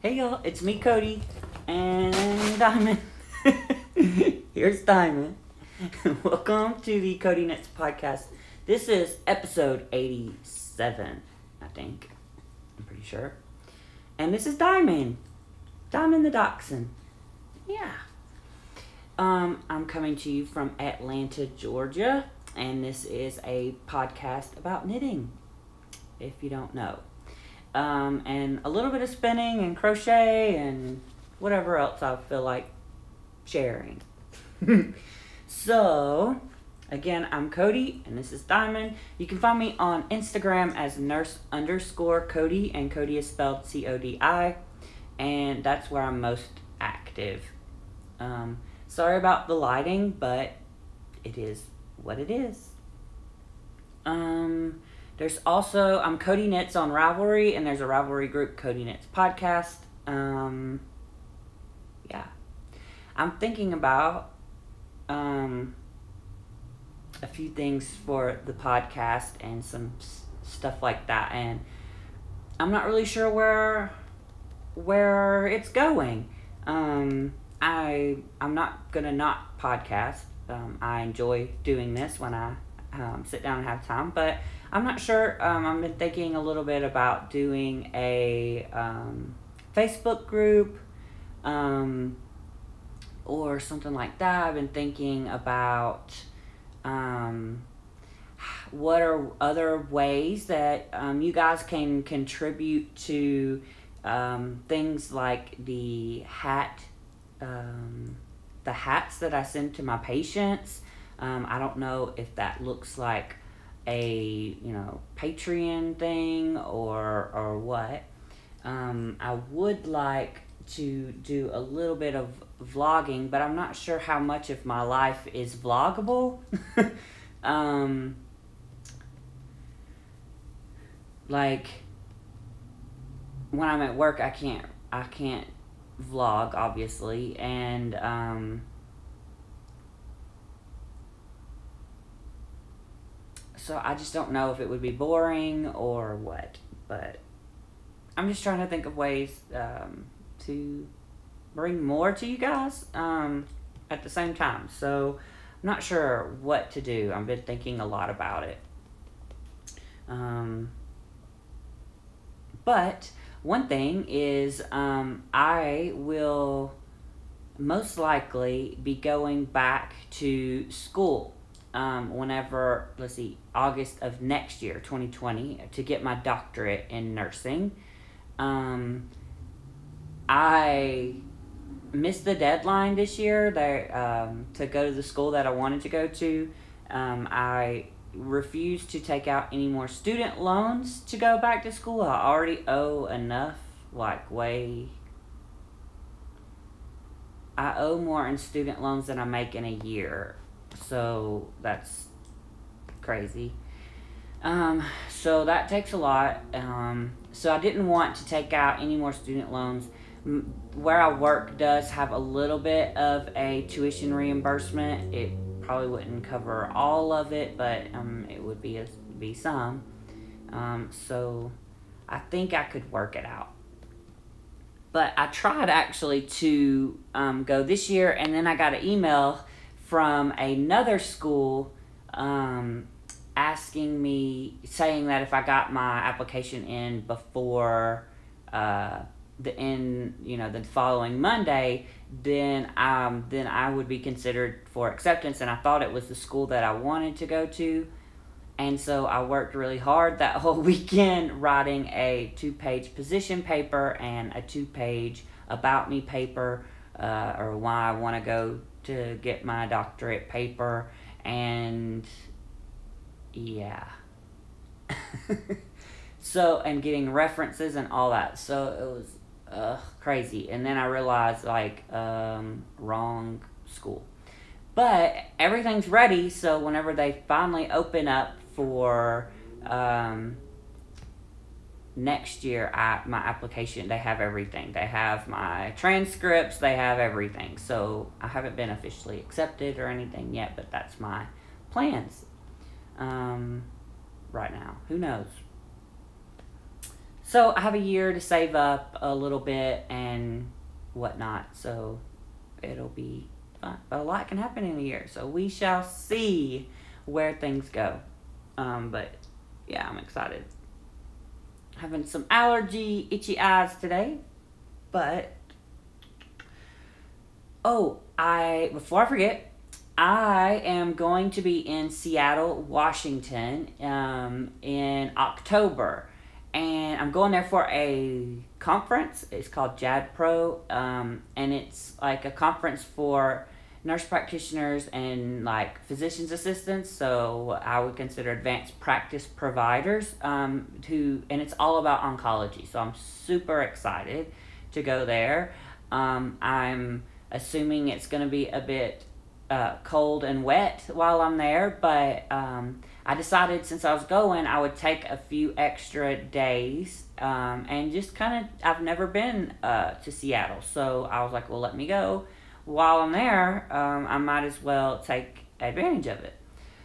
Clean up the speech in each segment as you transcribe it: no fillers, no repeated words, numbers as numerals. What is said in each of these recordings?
Hey y'all, it's me, Cody, and Diamond. Here's Diamond. Welcome to the CodiKnits podcast. This is episode 87, I think. I'm pretty sure. And this is Diamond. Diamond the Dachshund. Yeah. I'm coming to you from Atlanta, Georgia, and this is a podcast about knitting, if you don't know. And a little bit of spinning and crochet and whatever else I feel like sharing. So, again, I'm Cody, and this is Diamond. You can find me on Instagram as nurse_Cody, and Cody is spelled C-O-D-I, and that's where I'm most active. Sorry about the lighting, but it is what it is. There's also, I'm CodiKnits on Ravelry, and there's a Ravelry group, CodiKnits Podcast. Yeah. I'm thinking about a few things for the podcast and some stuff like that, and I'm not really sure where it's going. I'm not gonna not podcast. I enjoy doing this when I sit down and have time, but I'm not sure. I've been thinking a little bit about doing a Facebook group or something like that. I've been thinking about what are other ways that you guys can contribute to things like the hats that I send to my patients. I don't know if that looks like a Patreon thing or what. I would like to do a little bit of vlogging, but I'm not sure how much of my life is vloggable. Like when I'm at work, I can't vlog, obviously, and so I just don't know if it would be boring or what, but I'm just trying to think of ways to bring more to you guys at the same time. So I'm not sure what to do. I've been thinking a lot about it. But one thing is I will most likely be going back to school whenever, August of next year, 2020, to get my doctorate in nursing. I missed the deadline this year to go to the school that I wanted to go to. I refused to take out any more student loans to go back to school. I already owe enough, I owe more in student loans than I make in a year. So that's crazy. So that takes a lot. So I didn't want to take out any more student loans. Where I work does have a little bit of a tuition reimbursement. It probably wouldn't cover all of it, but it would be some. So I think I could work it out. But I tried actually to go this year, and then I got an email from another school asking me, saying that if I got my application in before the following Monday, then I would be considered for acceptance. And I thought it was the school that I wanted to go to, and so I worked really hard that whole weekend writing a 2-page position paper and a 2-page about me paper, or why I want to go to get my doctorate paper, and yeah. So, and getting references and all that. So it was crazy. And then I realized, wrong school. But everything's ready, so whenever they finally open up for next year, my application, they have everything. They have my transcripts, they have everything. So I haven't been officially accepted or anything yet, but that's my plans right now. Who knows? So I have a year to save up a little bit and whatnot. So it'll be fun. But a lot can happen in a year. So we shall see where things go. But yeah, I'm excited. Having some allergy, itchy eyes today. But before I forget, I am going to be in Seattle, Washington, in October, and I'm going there for a conference. It's called JAD Pro, and it's like a conference for nurse practitioners and like physician's assistants. So I would consider advanced practice providers. And it's all about oncology. So I'm super excited to go there. I'm assuming it's going to be a bit cold and wet while I'm there, but I decided since I was going, I would take a few extra days and just kind of, I've never been to Seattle, so I was like, well, let me go. While I'm there, I might as well take advantage of it.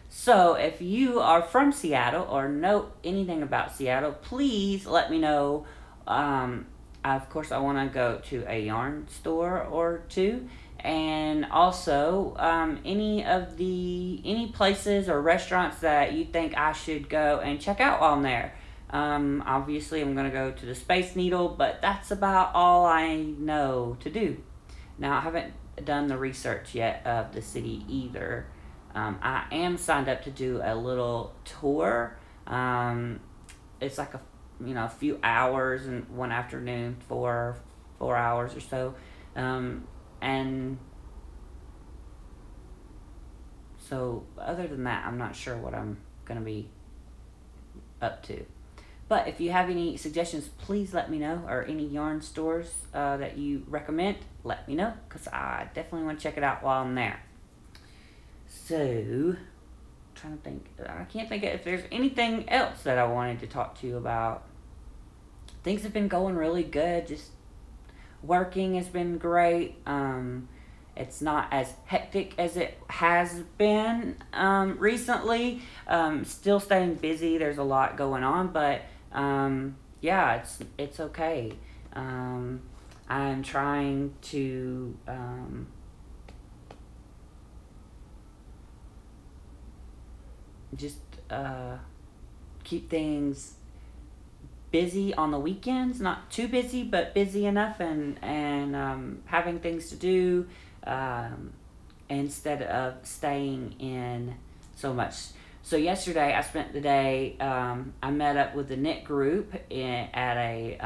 So if you are from Seattle or know anything about Seattle, please let me know. Of course, I want to go to a yarn store or two. And also, any places or restaurants that you think I should go and check out while I'm there. Obviously, I'm going to go to the Space Needle, but that's about all I know to do. Now, I haven't done the research yet of the city either. I am signed up to do a little tour. It's like a few hours and one afternoon, 4 hours or so. And so other than that, I'm not sure what I'm going to be up to. But if you have any suggestions, please let me know, or any yarn stores that you recommend, let me know, because I definitely want to check it out while I'm there. So, I'm trying to think. I can't think if there's anything else that I wanted to talk to you about. Things have been going really good. Just working has been great. It's not as hectic as it has been recently. Still staying busy. There's a lot going on, but yeah, it's okay. I'm trying to just keep things busy on the weekends, not too busy, but busy enough, and having things to do instead of staying in so much. So yesterday I spent the day, I met up with the knit group at a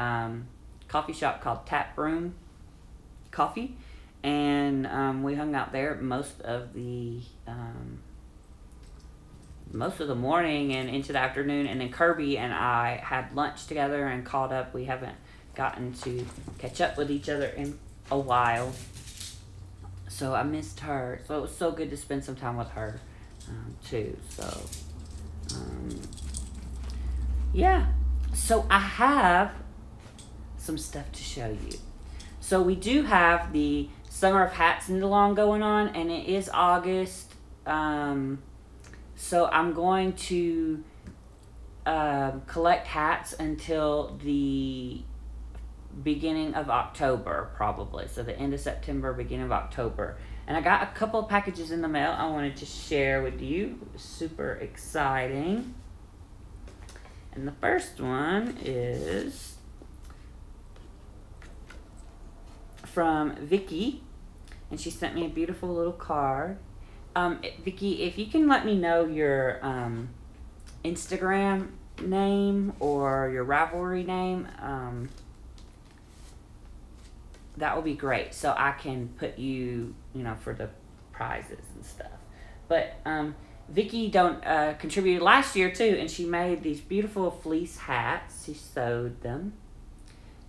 coffee shop called Tap Room Coffee, and we hung out there most of the morning and into the afternoon, and then Kirby and I had lunch together and caught up. We haven't gotten to catch up with each other in a while, so I missed her. So it was so good to spend some time with her too. So yeah, so I have some stuff to show you. So we do have the Summer of Hats knit along going on, and it is August. So I'm going to collect hats until the beginning of October, probably. So the end of September, beginning of October. And I got a couple of packages in the mail I wanted to share with you. It was super exciting. And the first one is from Vicky. And she sent me a beautiful little card. Vicky, if you can let me know your Instagram name or your Ravelry name, that would be great. So I can put you, for the prizes and stuff. But Vicky contributed last year too, and she made these beautiful fleece hats. She sewed them.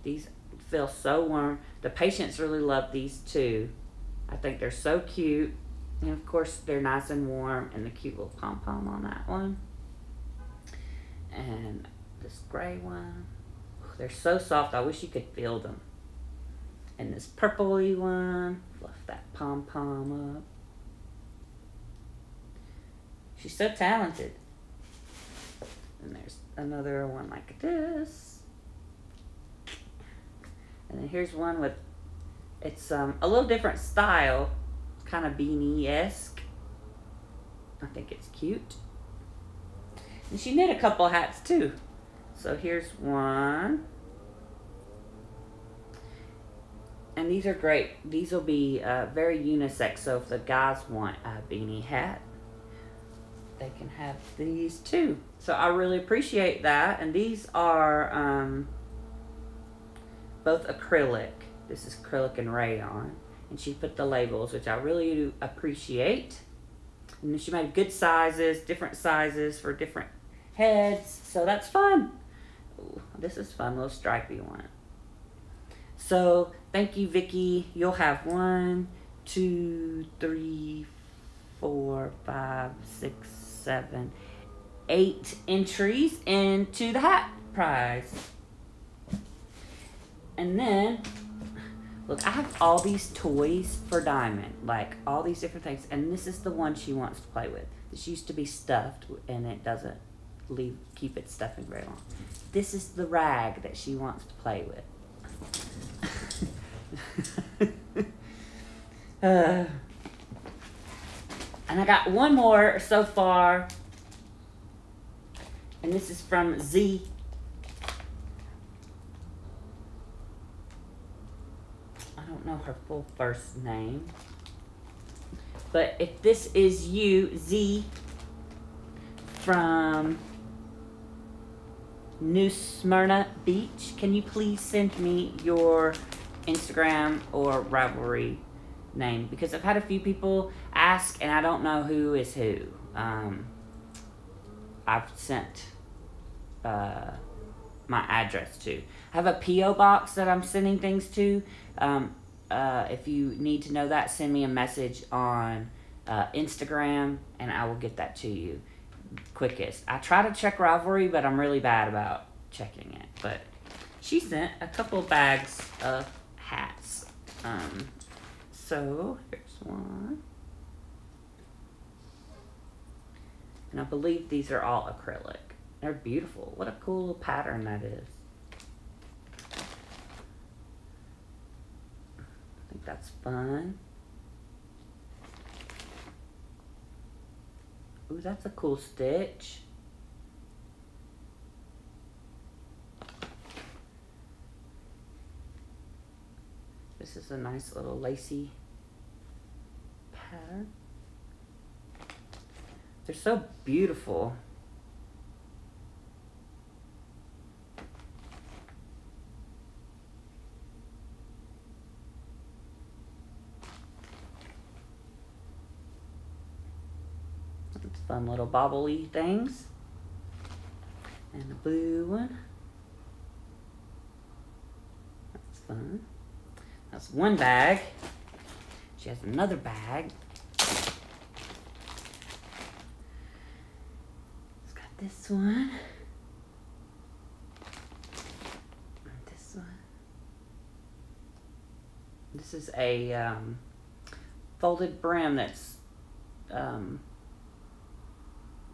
These feel so warm. The patients really love these too. I think they're so cute. And of course, they're nice and warm, and the cute little pom-pom on that one. And this gray one. They're so soft, I wish you could feel them. And this purpley one. Fluff that pom-pom up. She's so talented. And there's another one like this. And then here's one with, it's a little different style, kind of beanie-esque. I think it's cute. And she knit a couple hats too. So here's one. And these are great. These will be very unisex. So if the guys want a beanie hat, they can have these too. So I really appreciate that. And these are both acrylic. This is acrylic and rayon. And she put the labels, which I really do appreciate. And she made good sizes, different sizes for different heads. So that's fun. Ooh, this is fun, little stripy one. So thank you, Vicki. You'll have 1, 2, 3, 4, 5, 6, 7, 8 entries into the hat prize. And then, look, I have all these toys for Diamond, like all these different things, and this is the one she wants to play with. This used to be stuffed, and it doesn't keep it stuffing very long. This is the rag that she wants to play with. And I got one more so far, and this is from Z. I don't know her full first name, but if this is you, Z, from New Smyrna Beach, can you please send me your Instagram or Ravelry name? Because I've had a few people ask and I don't know who is who. I've sent my address to. I have a P.O. box that I'm sending things to. If you need to know that, send me a message on Instagram and I will get that to you quickest. I try to check Ravelry, but I'm really bad about checking it. But she sent a couple of bags of hats. So here's one. And I believe these are all acrylic. They're beautiful. What a cool little pattern that is. I think that's fun. Ooh, that's a cool stitch. This is a nice little lacy pattern. They're so beautiful. Fun little bobbly things. And a blue one. That's fun. That's one bag. She has another bag. It's got this one. And this one. This is a folded brim that's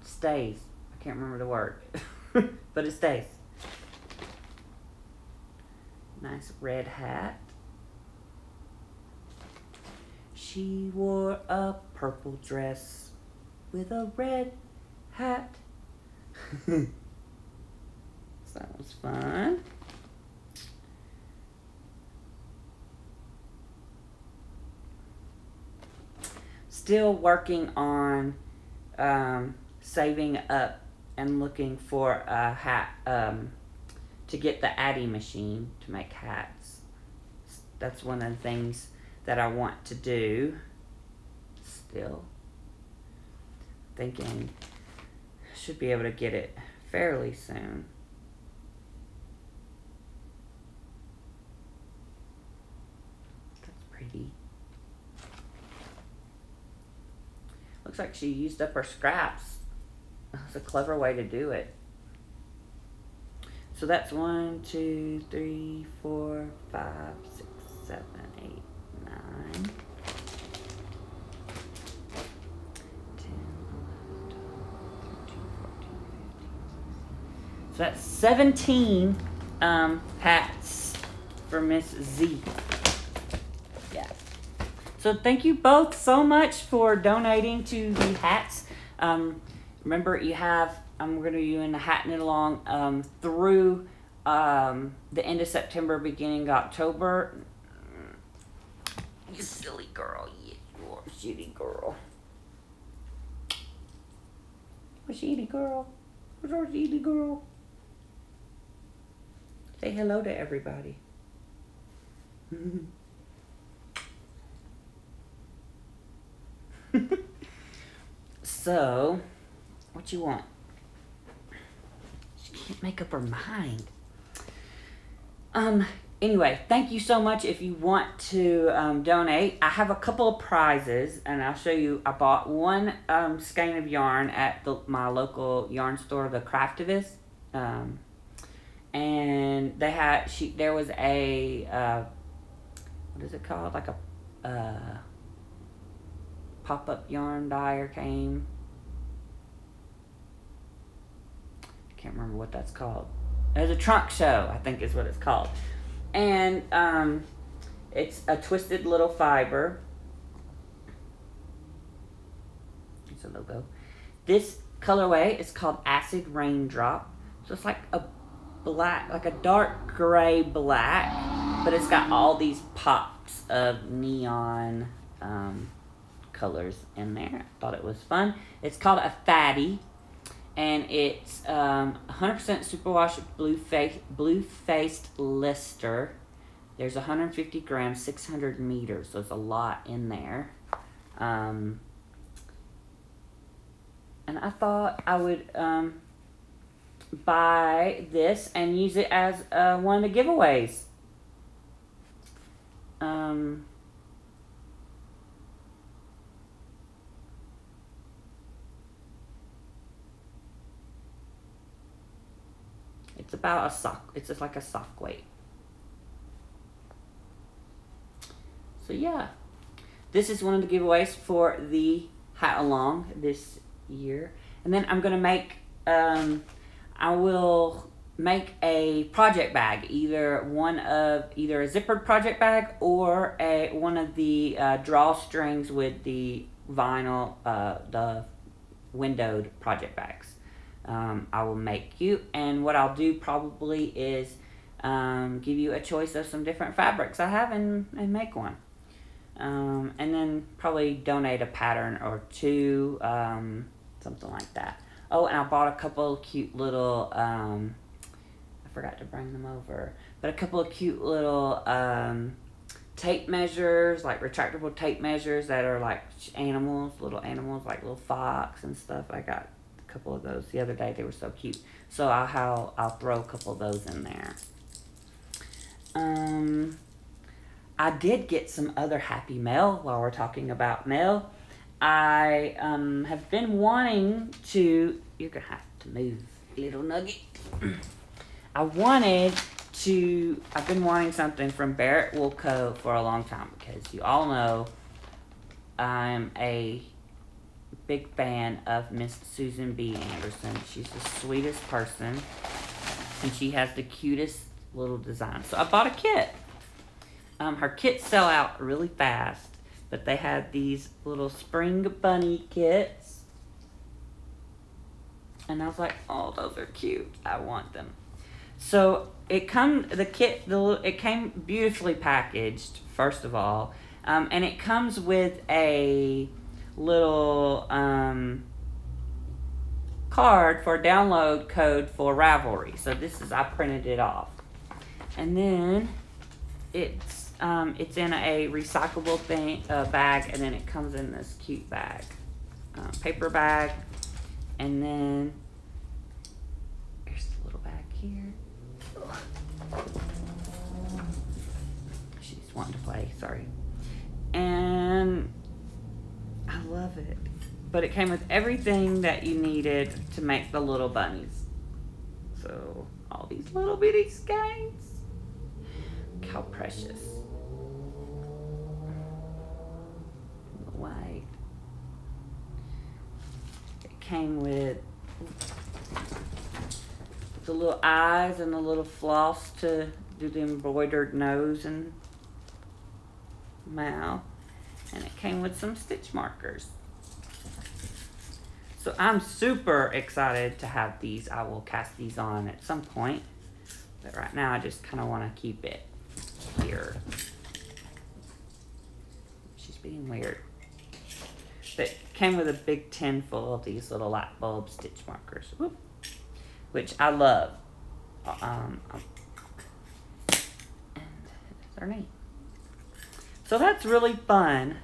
stays. I can't remember the word, but it stays. Nice red hat. She wore a purple dress with a red hat. So that was fun. Still working on saving up and looking for a hat to get the Addy machine to make hats. That's one of the things that I want to do. Still thinking should be able to get it fairly soon. That's pretty. Looks like she used up her scraps. That's a clever way to do it. So that's 1, 2, 3, 4, 5, 6, 7, 8, 9, 10, 11, 12, 13, 14, 15, 16. So that's 17 hats for Miss Z. Yeah. So thank you both so much for donating to the hats. Remember, you have, I'm going to be doing the hat knit along through the end of September, beginning October. You silly girl. You are a shitty girl. A shitty girl. Where's our shitty girl? Say hello to everybody. So, what you want? She can't make up her mind. Anyway, thank you so much. If you want to donate, I have a couple of prizes, and I'll show you. I bought one skein of yarn at my local yarn store, the Craftivist, and they had there was a what is it called? Like a pop-up yarn dyer came. I can't remember what that's called. There's a trunk show, I think is what it's called. And it's a twisted little fiber. It's a logo. This colorway is called Acid Raindrop. So it's like a black, like a dark gray black, but it's got all these pops of neon colors in there. I thought it was fun. It's called a fatty. And it's 100% superwash blue-faced Lister. There's 150 grams, 600 meters, so it's a lot in there. And I thought I would buy this and use it as one of the giveaways. It's about a sock. It's just like a sock weight. So yeah, this is one of the giveaways for the hat along this year. And then I'm gonna make, I will make a project bag, either a zippered project bag or one of the drawstrings with the vinyl, the windowed project bags. I will make you, and what I'll do probably is give you a choice of some different fabrics I have and make one. And then probably donate a pattern or two, something like that. Oh, and I bought a couple of cute little, I forgot to bring them over, but a couple of cute little tape measures, like retractable tape measures that are like animals, little animals, like little fox and stuff. I got couple of those the other day. They were so cute. So I'll throw a couple of those in there. I did get some other happy mail while we're talking about mail. I have been wanting to, you're gonna have to move, little nugget. I've been wanting something from Barrett Wool Co. for a long time, because you all know I'm a big fan of Miss Susan B. Anderson. She's the sweetest person, and she has the cutest little design. So I bought a kit. Her kits sell out really fast, but they had these little spring bunny kits, and I was like, oh, those are cute. I want them. So it came beautifully packaged, first of all, and it comes with a little card for download code for Ravelry. So I printed it off, and then it's in a recyclable bag, and then it comes in this cute bag, paper bag, and then here's the little bag here. She's wanting to play, sorry. And I love it. But it came with everything that you needed to make the little bunnies. So, all these little bitty skeins. Look how precious. The white. It came with the little eyes and the little floss to do the embroidered nose and mouth. And it came with some stitch markers. So I'm super excited to have these. I will cast these on at some point. But right now I just kind of want to keep it here. She's being weird. But it came with a big tin full of these little light bulb stitch markers. Whoop. Which I love. And they're neat. So that's really fun.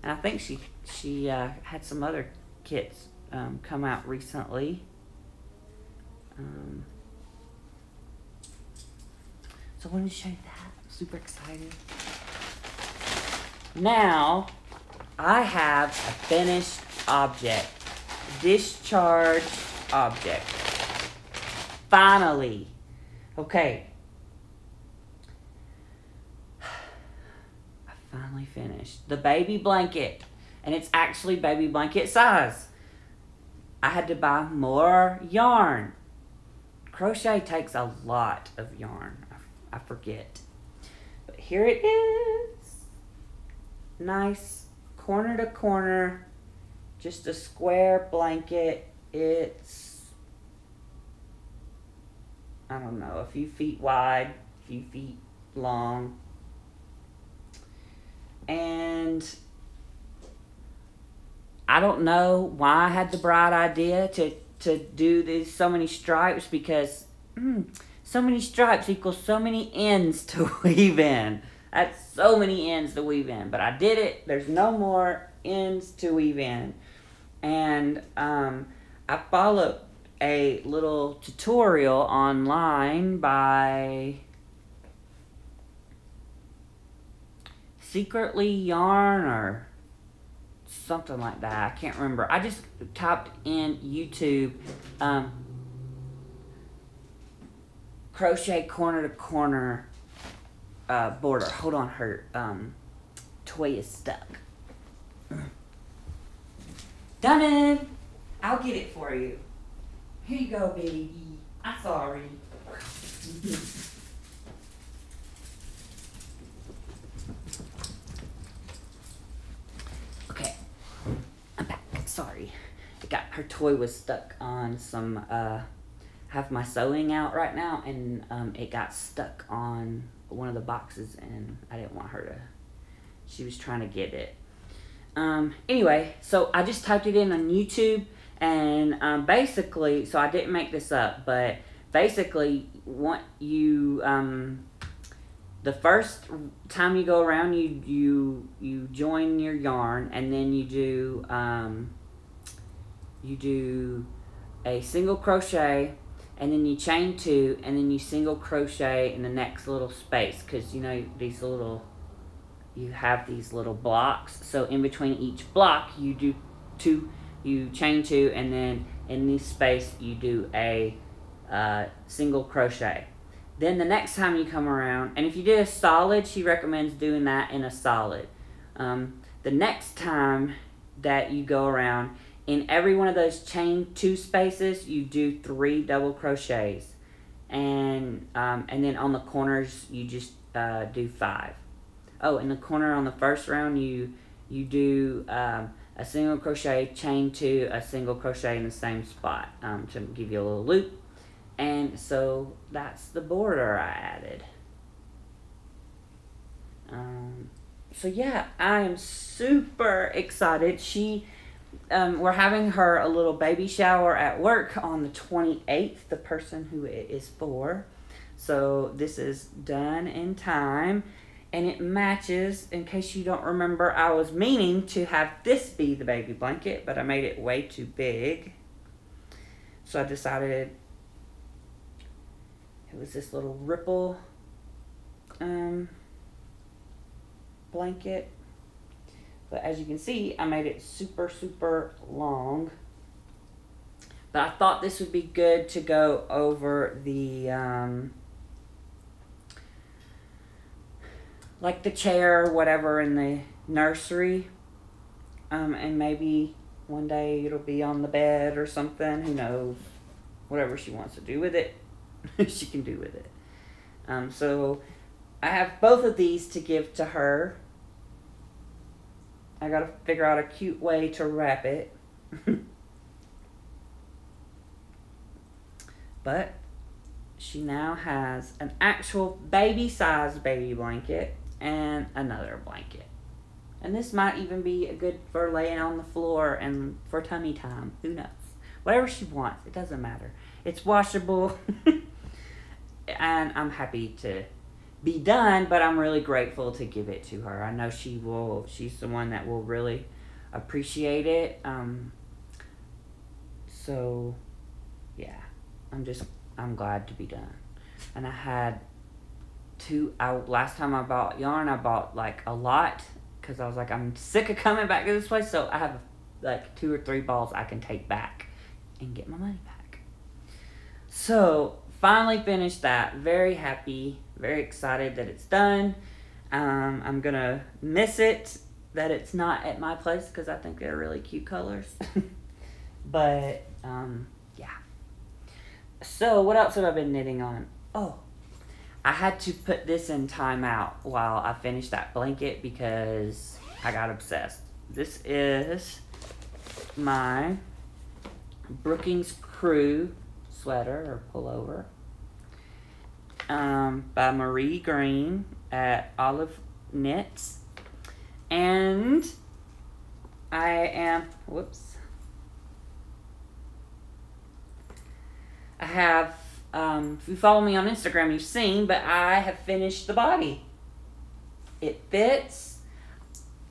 And I think she had some other kits come out recently. So I wanted to show you that. I'm super excited. Now, I have a finished object. Discharge object. Finally. Okay. I finally finished. The baby blanket. And it's actually baby blanket size. I had to buy more yarn. Crochet takes a lot of yarn. I forget. But here it is. Nice corner to corner. Just a square blanket. It's, I don't know, a few feet wide, a few feet long. And I don't know why I had the bright idea to do these so many stripes, because so many stripes equals so many ends to weave in. That's so many ends to weave in. But I did it. There's no more ends to weave in. And I followed a little tutorial online by Secretly Yarn or something like that. I can't remember. I just typed in YouTube crochet corner to corner border. Hold on, her toy is stuck. Done it. I'll get it for you. Here you go, baby. I'm sorry. Okay, I'm back. Sorry. Her toy was stuck on some, have my sewing out right now, and it got stuck on one of the boxes, and I didn't want her to, she was trying to get it. Anyway, so I just typed it in on YouTube, and basically, so I didn't make this up, but basically, the first time you go around, you join your yarn, and then you do a single crochet, and then you chain 2, and then you single crochet in the next little space, because you know you have these little blocks. So in between each block, you do you chain 2, and then in this space you do a single crochet. Then the next time you come around, and if you did a solid, she recommends doing that in a solid. The next time that you go around, in every one of those chain 2 spaces, you do 3 double crochets, and then on the corners you just do 5. Oh, in the corner on the first round, you do a single crochet, chain 2, a single crochet in the same spot to give you a little loop. And so that's the border I added. So yeah, I am super excited. We're having her a little baby shower at work on the 28th, the person who it is for. So this is done in time. And it matches, in case you don't remember, I was meaning to have this be the baby blanket, but I made it way too big. So I decided it was this little ripple blanket. But as you can see, I made it super, super long. But I thought this would be good to go over the like the chair or whatever in the nursery. And maybe one day it'll be on the bed or something. Who knows? Whatever she wants to do with it, she can do with it. So I have both of these to give to her. I gotta figure out a cute way to wrap it. But she now has an actual baby-sized baby blanket and another blanket. And this might even be good for laying on the floor and for tummy time. Who knows? Whatever she wants. It doesn't matter. It's washable. And I'm happy to be done, but I'm really grateful to give it to her. I know she will. She's the one that will really appreciate it. So, yeah. I'm glad to be done. And I had last time I bought yarn, I bought like a lot. Because I was like, I'm sick of coming back to this place. So I have like 2 or 3 balls I can take back and get my money back. So finally finished that. Very happy. Very excited that it's done. I'm going to miss it that it's not at my place because I think they're really cute colors. But yeah. So what else have I been knitting on? Oh. I had to put this in timeout while I finished that blanket because I got obsessed. This is my Brookings Crew sweater or pullover by Marie Green at Olive Knits. And I have if you follow me on Instagram, you've seen, but I have finished the body. It fits.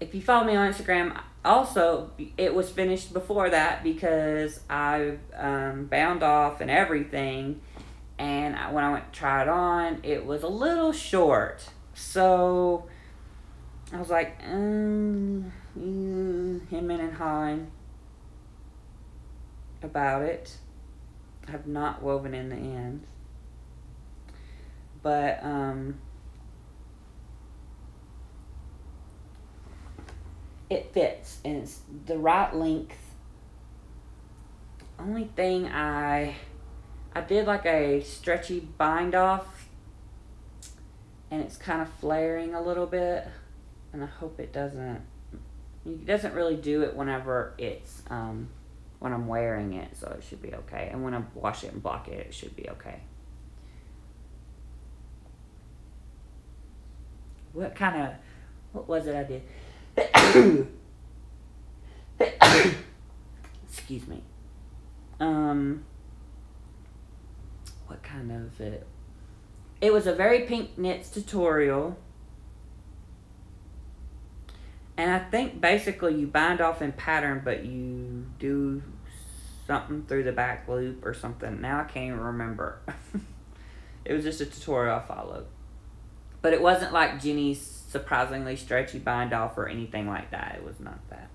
If you follow me on Instagram, also, it was finished before that because I bound off and everything. And when I went to try it on, it was a little short. So I was like, him and hawing about it. I have not woven in the end. But, it fits. And it's the right length. Only thing I did like a stretchy bind off. And it's kind of flaring a little bit. And I hope it doesn't really do it whenever it's, when I'm wearing it, so it should be okay. And when I wash it and block it, it should be okay. What was it I did? Excuse me. What kind of it? It was a very pink knits tutorial. And I think basically you bind off in pattern, but you do something through the back loop or something. Now I can't even remember. It was just a tutorial I followed. But it wasn't like Jenny's surprisingly stretchy bind off or anything like that. It was not that.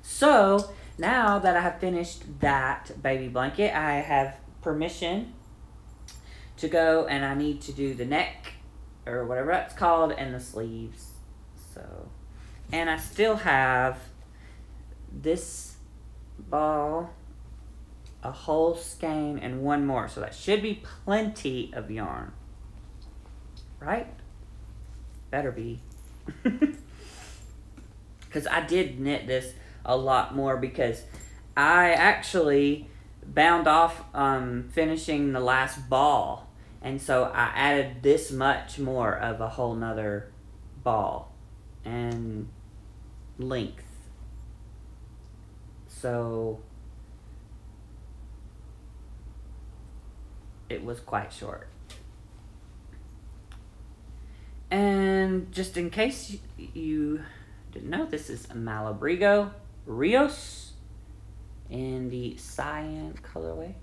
So now that I have finished that baby blanket, I have permission to go and I need to do the neck or whatever that's called and the sleeves. So... And I still have this ball, a whole skein, and one more. So that should be plenty of yarn. Right? Better be. Because I did knit this a lot more because I actually bound off finishing the last ball. And so I added this much more of a whole nother ball and length. So it was quite short. And just in case you didn't know, this is a Malabrigo Rios in the cyan colorway.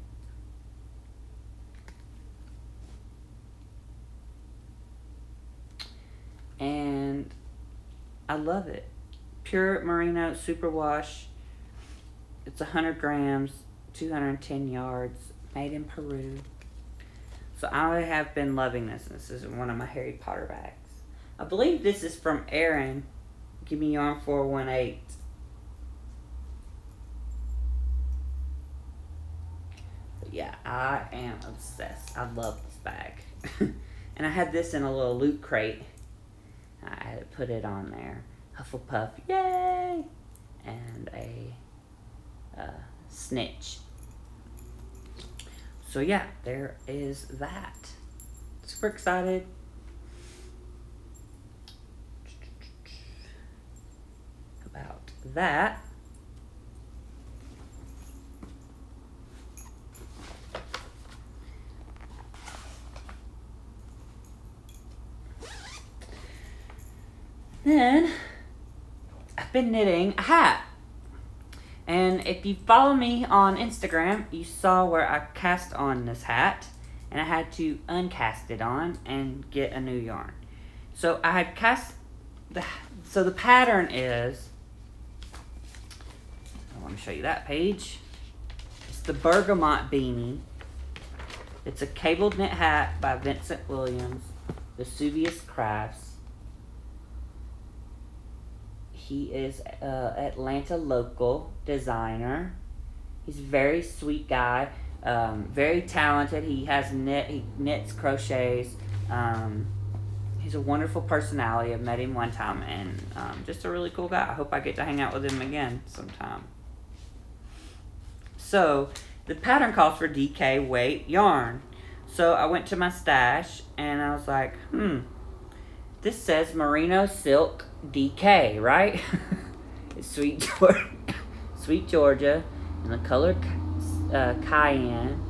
And I love it. Pure Merino Superwash. It's 100 grams, 210 yards, made in Peru. So I have been loving this. This is one of my Harry Potter bags. I believe this is from Erin. Give me yarn 418. But yeah, I am obsessed. I love this bag. And I had this in a little loot crate. I had to put it on there. Hufflepuff, yay! And a snitch. So yeah, there is that. Super excited. About that. Then, I've been knitting a hat. And if you follow me on Instagram, you saw where I cast on this hat. And I had to uncast it on and get a new yarn. So I had cast, so the pattern is, I want to show you that page. It's the Bergamot Beanie. It's a cabled knit hat by Vincent Williams, Vesuvius Crafts. He is an Atlanta local designer. He's a very sweet guy, very talented. He knits, crochets. He's a wonderful personality. I've met him one time, and just a really cool guy. I hope I get to hang out with him again sometime. So the pattern calls for DK weight yarn. So I went to my stash, and I was like, this says merino silk DK, right? It's Sweet Georgia, and the color cayenne,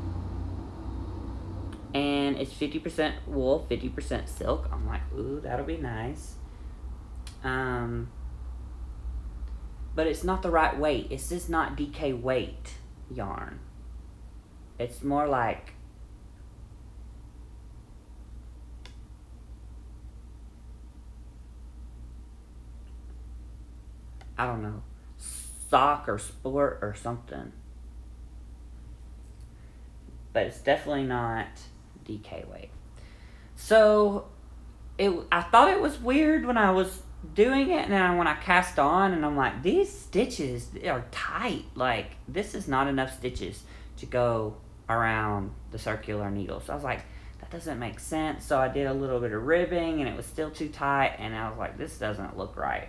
and it's 50% wool, 50% silk. I'm like, ooh, that'll be nice. But it's not the right weight. It's just not DK weight yarn. It's more like, I don't know, sock or sport or something. But it's definitely not DK weight. So I thought it was weird when I was doing it, and then when I cast on, and I'm like, these stitches are tight. Like, this is not enough stitches to go around the circular needle. So I was like, that doesn't make sense. So I did a little bit of ribbing, and it was still too tight, and I was like, this doesn't look right.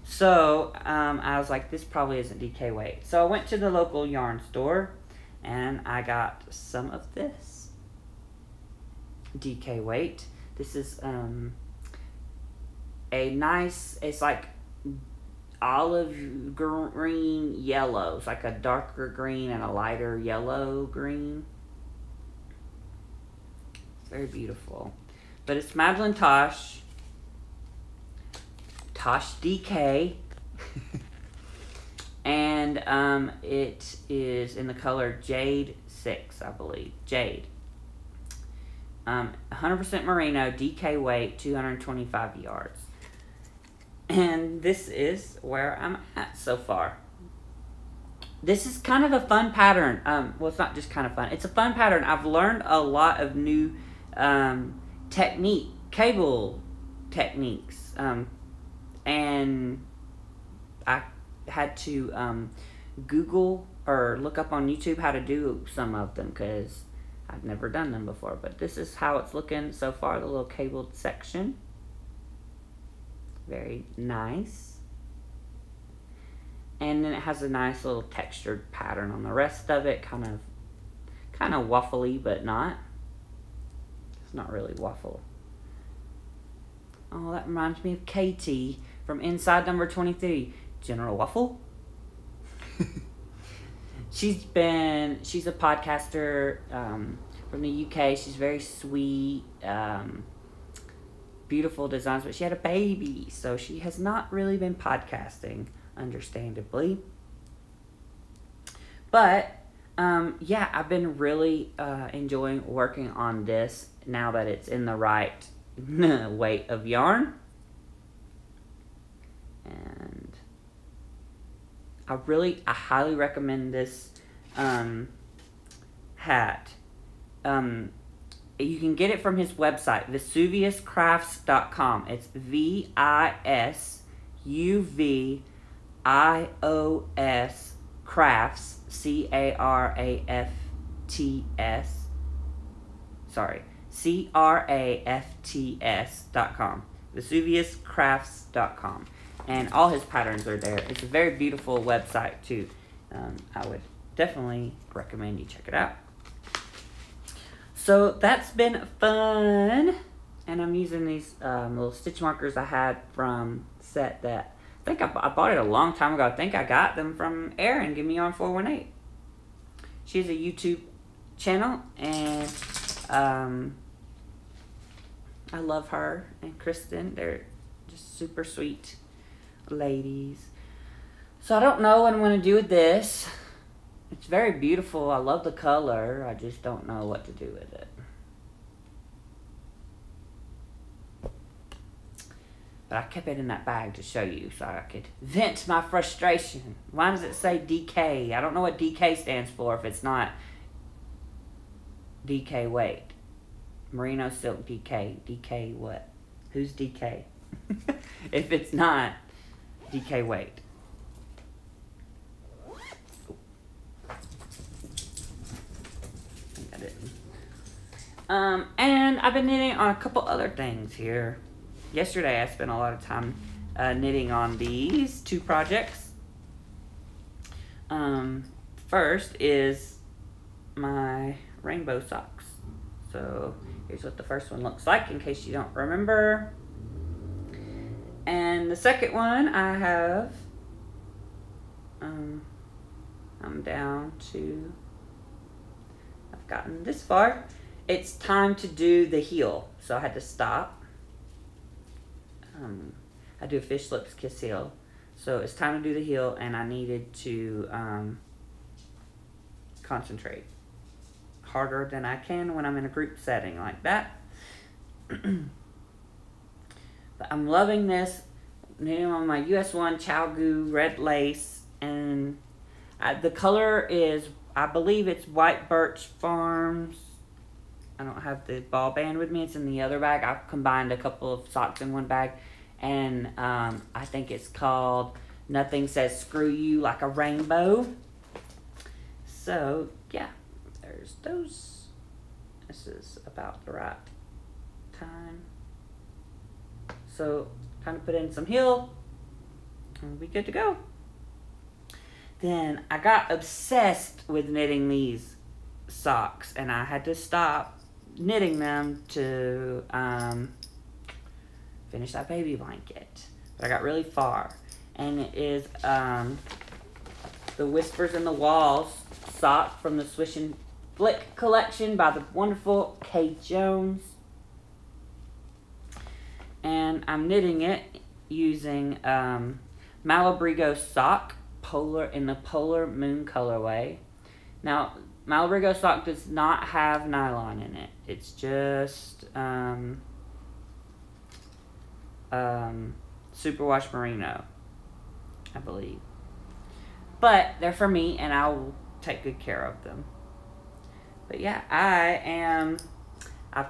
So I was like, this probably isn't DK weight. So I went to the local yarn store, and I got some of this DK weight. This is a nice, it's like olive green yellow. It's like a darker green and a lighter yellow green. It's very beautiful. But it's Madeline Tosh DK. And it is in the color Jade 6, I believe. Jade. 100% merino, DK weight, 225 yards. And this is where I'm at so far. This is kind of a fun pattern. Well, it's not just kind of fun. It's a fun pattern. I've learned a lot of new cable techniques. And I had to Google or look up on YouTube how to do some of them, because I've never done them before. But this is how it's looking so far, the little cabled section. Very nice. And then it has a nice little textured pattern on the rest of it. Kind of waffly, but not. It's not really waffle. Oh, that reminds me of Katie from Inside Number 23. General Waffle. She's a podcaster from the UK. She's very sweet, beautiful designs, but she had a baby, so she has not really been podcasting, understandably. But yeah, I've been really enjoying working on this now that it's in the right weight of yarn. And I highly recommend this hat. You can get it from his website, vesuviuscrafts.com. It's VISUVIOS crafts, CRAFTS. Sorry, CRAFTS.com. VesuviusCrafts.com. And all his patterns are there. It's a very beautiful website too. I would definitely recommend you check it out. So that's been fun. And I'm using these little stitch markers I had from set that I think I bought it a long time ago. I think I got them from Erin. Give me on 418. She has a YouTube channel, and I love her and Kristen. They're just super sweet ladies. So I don't know what I'm going to do with this. It's very beautiful. I love the color. I just don't know what to do with it. But I kept it in that bag to show you so I could vent my frustration. Why does it say DK? I don't know what DK stands for if it's not DK weight. Merino silk DK. DK what? Who's DK? If it's not DK weight. I didn't. And I've been knitting on a couple other things here. Yesterday I spent a lot of time knitting on these two projects. First is my rainbow socks. So here's what the first one looks like in case you don't remember. And the second one I have, I'm down to, I've gotten this far. It's time to do the heel. So I had to stop. I do a fish lips kiss heel. So it's time to do the heel, and I needed to concentrate harder than I can when I'm in a group setting like that. But I'm loving this. Knitting on my US1 Chalgu red lace, and the color is, I believe it's White Birch Farms. I don't have the ball band with me. It's in the other bag. I've combined a couple of socks in one bag. And I think it's called Nothing Says Screw You Like a Rainbow. So, yeah. There's those. This is about the right time. So, time to put in some heel. And we'll be good to go. Then, I got obsessed with knitting these socks. And I had to stop knitting them to finish that baby blanket. But I got really far. And it is the Whispers in the Walls sock from the Swish and Flick collection by the wonderful Kay Jones. And I'm knitting it using Malabrigo sock in the Polar Moon colorway. Now, Malabrigo sock does not have nylon in it. It's just superwash merino, I believe. But they're for me, and I'll take good care of them. But yeah, I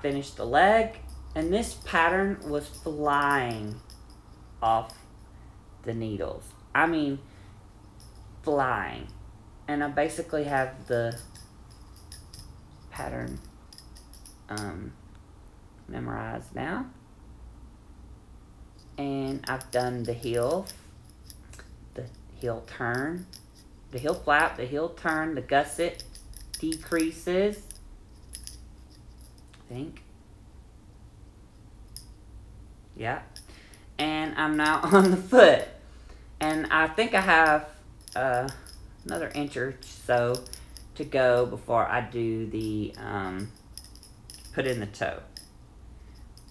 finished the leg, and this pattern was flying off the needles. I mean, flying. And I basically have the pattern memorized now. And I've done the heel turn, the heel flap, the heel turn, the gusset, decreases, I think. Yeah. And I'm now on the foot. And I think I have another inch or so to go before I do the put in the toe.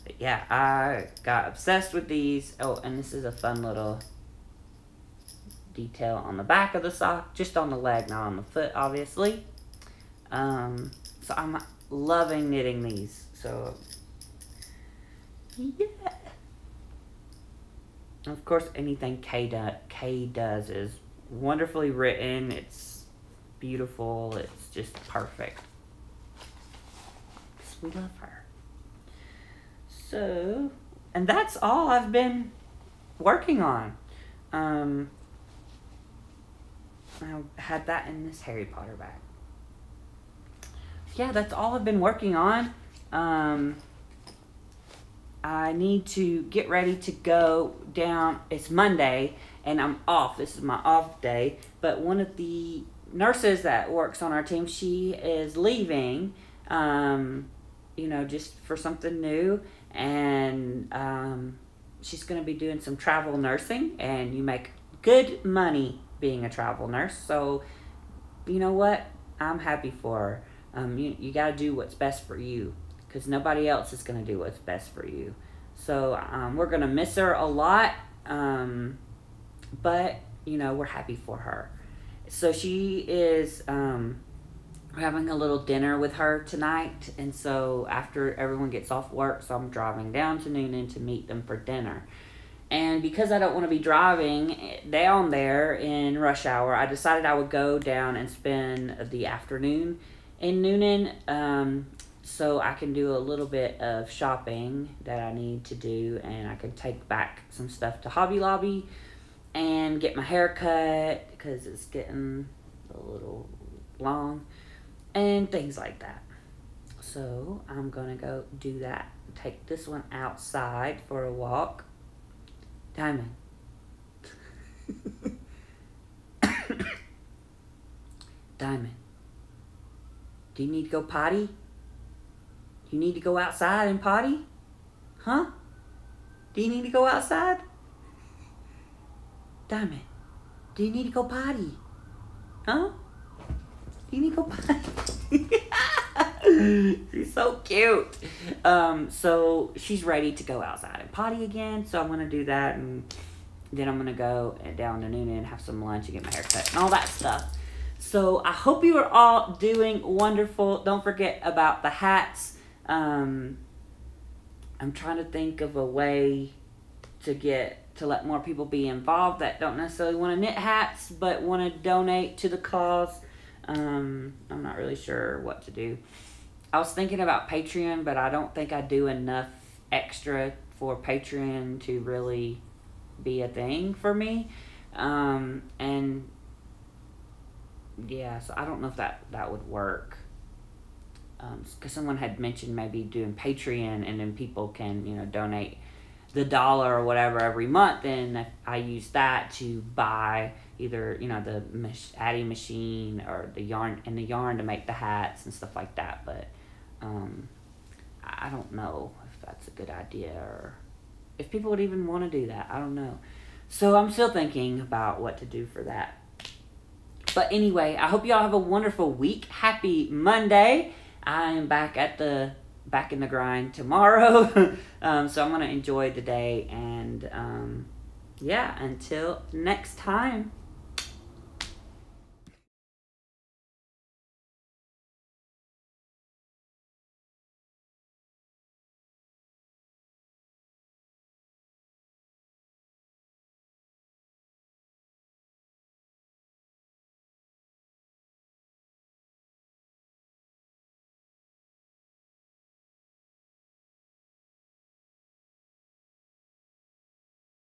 But yeah, I got obsessed with these. Oh, and this is a fun little detail on the back of the sock, just on the leg, not on the foot, obviously. So I'm loving knitting these. So yeah. And of course, anything Kay does is wonderfully written. It's beautiful. It's just perfect. We love her. So, and that's all I've been working on. I had that in this Harry Potter bag. Yeah, that's all I've been working on. I need to get ready to go down. It's Monday and I'm off. This is my off day. But one of the nurses that works on our team, she is leaving, just for something new. And she's going to be doing some travel nursing. And you make good money being a travel nurse. So, you know what? I'm happy for her. You got to do what's best for you, because nobody else is going to do what's best for you. So we're going to miss her a lot, but, we're happy for her. So she is having a little dinner with her tonight, and so after everyone gets off work, so I'm driving down to Noonan to meet them for dinner. And because I don't want to be driving down there in rush hour, I decided I would go down and spend the afternoon in Noonan, so I can do a little bit of shopping that I need to do, and I can take back some stuff to Hobby Lobby and get my hair cut because it's getting a little long and things like that. So I'm going to go do that. Take this one outside for a walk. Diamond. Diamond. Do you need to go potty? You need to go outside and potty? Huh? Do you need to go outside? Diamond. Do you need to go potty? Huh? Do you need to go potty? She's so cute. So she's ready to go outside and potty again. So I'm going to do that. And then I'm going to go down to Noonan and have some lunch and get my hair cut and all that stuff. So I hope you are all doing wonderful. Don't forget about the hats. I'm trying to think of a way to let more people be involved that don't necessarily want to knit hats but want to donate to the cause. I'm not really sure what to do. I was thinking about Patreon, but I don't think I do enough extra for Patreon to really be a thing for me. And yeah, so I don't know if that would work. Because someone had mentioned maybe doing Patreon, and then people can, donate the $1 or whatever every month, and I use that to buy either, the adding machine or the yarn to make the hats and stuff like that. But I don't know if that's a good idea or if people would even want to do that. I don't know. So I'm still thinking about what to do for that. But anyway, I hope y'all have a wonderful week. Happy Monday. I am back in the grind tomorrow. So I'm going to enjoy the day. And yeah, until next time.